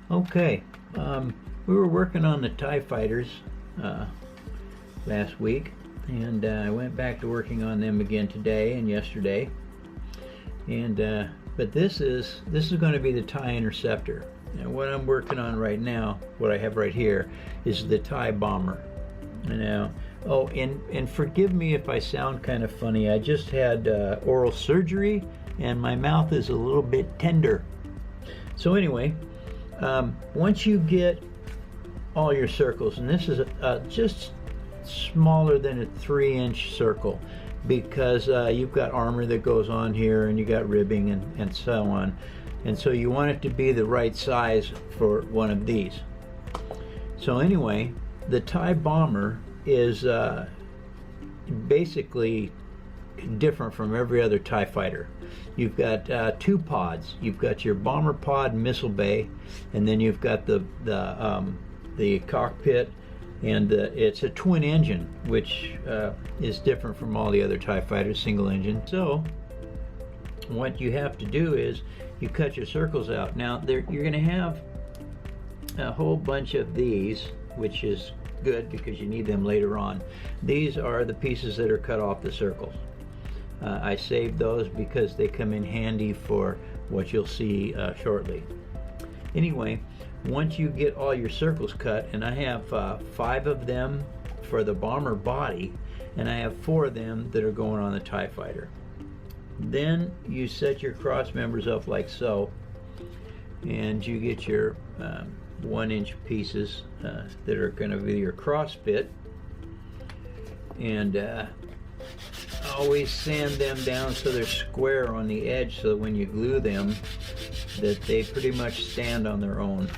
Okay, we were working on the TIE fighters last week, and I went back to working on them again today and yesterday. And but this is going to be the Tie Interceptor. And what I'm working on right now, what I have right here, is the TIE Bomber. Now, oh, and forgive me if I sound kind of funny. I just had oral surgery, and my mouth is a little bit tender. So anyway. Once you get all your circles, and this is just smaller than a 3-inch circle, because you've got armor that goes on here, and you got ribbing and so on, and so you want it to be the right size for one of these. So anyway, the TIE Bomber is basically different from every other TIE fighter. You've got two pods. You've got your bomber pod missile bay, and then you've got the cockpit, and it's a twin engine, which is different from all the other TIE fighters, single engine. So what you have to do is you cut your circles out. Now you're going to have a whole bunch of these, which is good because you need them later on. These are the pieces that are cut off the circles. I saved those because they come in handy for what you'll see shortly. Anyway, once you get all your circles cut, and I have 5 of them for the bomber body, and I have 4 of them that are going on the TIE fighter. Then you set your cross members up like so, and you get your 1-inch pieces that are going to be your cross bit, and always sand them down so they're square on the edge, so that when you glue them, that they pretty much stand on their own.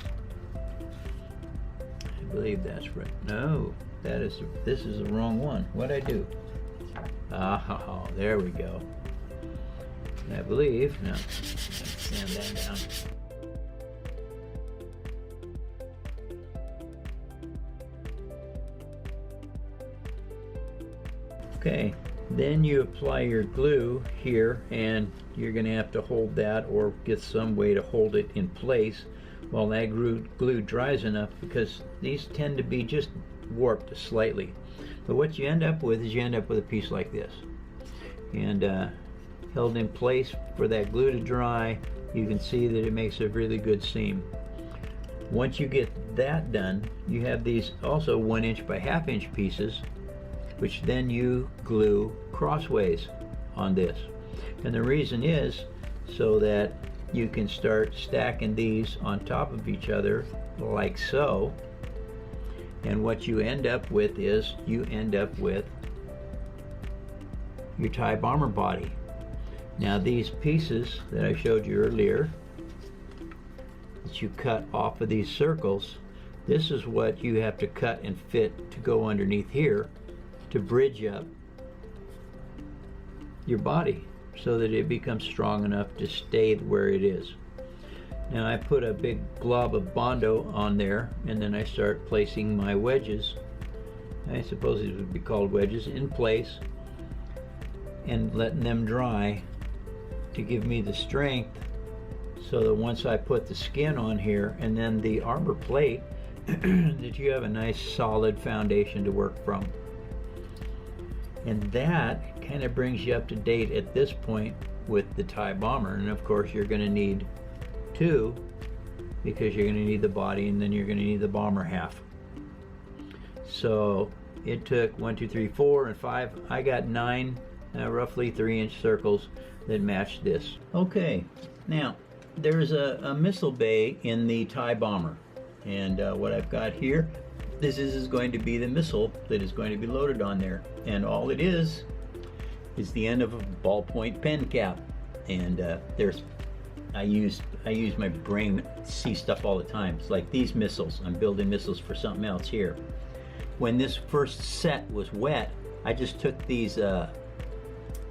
I believe that's right. No, this is the wrong one. What'd I do? Ah, there we go. I believe, no, sand that down. Okay, then you apply your glue here, and you're going to have to hold that or get some way to hold it in place while that glue dries enough, because these tend to be just warped slightly. But what you end up with is you end up with a piece like this, and held in place for that glue to dry. You can see that it makes a really good seam. Once you get that done, you have these also 1-inch by 1/2-inch pieces, which then you glue crossways on this. And the reason is so that you can start stacking these on top of each other like so. And what you end up with is you end up with your TIE Bomber body. Now these pieces that I showed you earlier that you cut off of these circles, this is what you have to cut and fit to go underneath here to bridge up your body so that it becomes strong enough to stay where it is. Now I put a big glob of Bondo on there, and then I start placing my wedges, I suppose these would be called wedges, in place and letting them dry to give me the strength, so that once I put the skin on here and then the armor plate that you have a nice solid foundation to work from. And that kind of brings you up to date at this point with the TIE Bomber. And of course you're going to need 2, because you're going to need the body, and then you're going to need the bomber half. So it took 1, 2, 3, 4, and 5. I got 9 roughly 3-inch circles that matched this. Okay, now there's a missile bay in the TIE Bomber, and what I've got here, this is going to be the missile that is going to be loaded on there, and all it is the end of a ballpoint pen cap. And I use my brain to see stuff all the time. It's like these missiles. I'm building missiles for something else here. When this first set was wet, I just took these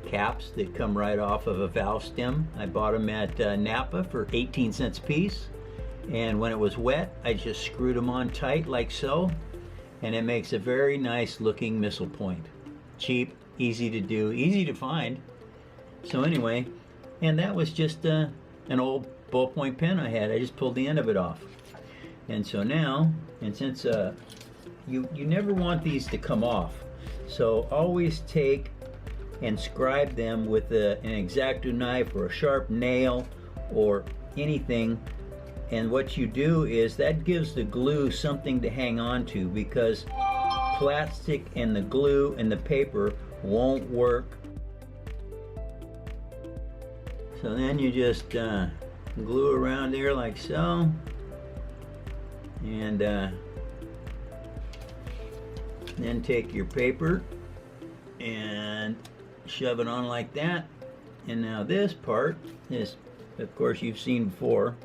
caps that come right off of a valve stem. I bought them at Napa for 18 cents a piece. And when it was wet, I just screwed them on tight like so, and it makes a very nice looking missile point. Cheap, easy to do, easy to find. So anyway, and that was just an old ballpoint pen I had. I just pulled the end of it off. And so now, and since you never want these to come off, so always take and scribe them with an X-Acto knife or a sharp nail or anything. And what you do is that gives the glue something to hang on to, because plastic and the glue and the paper won't work. So then you just glue around there like so, and then take your paper and shove it on like that. And now this part is, of course, you've seen before.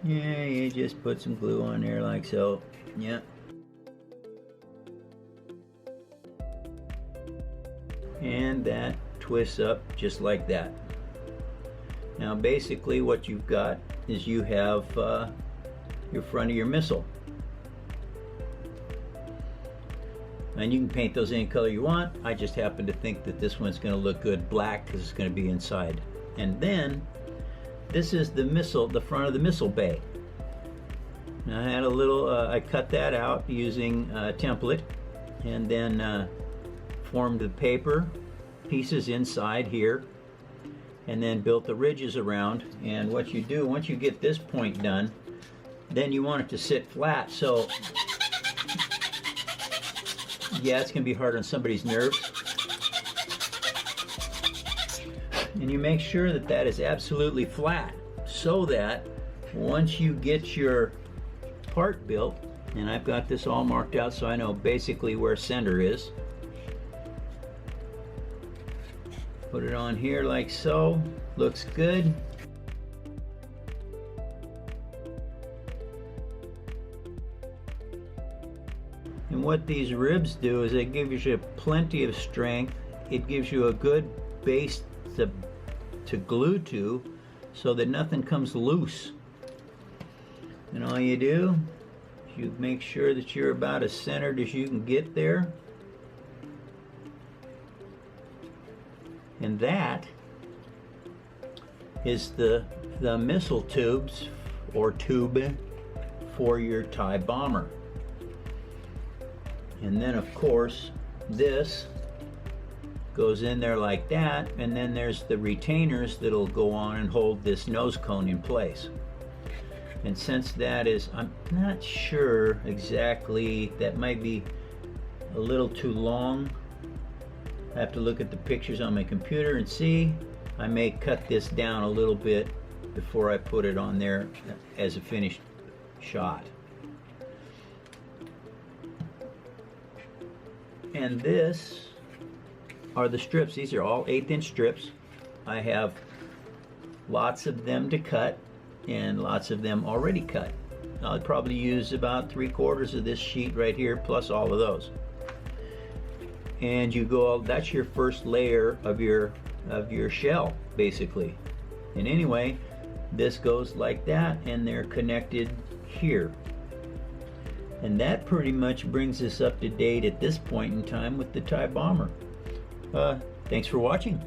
Yeah, you just put some glue on there like so. Yeah. And that twists up just like that. Now basically what you've got is you have your front of your missile. And you can paint those any color you want. I just happen to think that this one's going to look good black because it's going to be inside. And then this is the missile, the front of the missile bay. Now I had a little, I cut that out using a template, and then formed the paper pieces inside here, and then built the ridges around. And what you do, once you get this point done, then you want it to sit flat. So yeah, it's going to be hard on somebody's nerves. And you make sure that that is absolutely flat, so that once you get your part built, and I've got this all marked out so I know basically where center is. Put it on here like so. Looks good. And what these ribs do is it gives you plenty of strength. It gives you a good base to glue to, so that nothing comes loose. And all you do is you make sure that you're about as centered as you can get there. And that is the missile tubes or tube for your TIE bomber. And then of course this goes in there like that, and then there's the retainers that'll go on and hold this nose cone in place. And since that is, I'm not sure exactly, that might be a little too long. I have to look at the pictures on my computer and see. I may cut this down a little bit before I put it on there as a finished shot. And this are the strips. These are all 1/8" strips. I have lots of them to cut and lots of them already cut. I'll probably use about 3/4 of this sheet right here plus all of those. And you go, that's your first layer of your shell basically. And anyway, this goes like that, and they're connected here. And that pretty much brings us up to date at this point in time with the TIE bomber. Thanks for watching.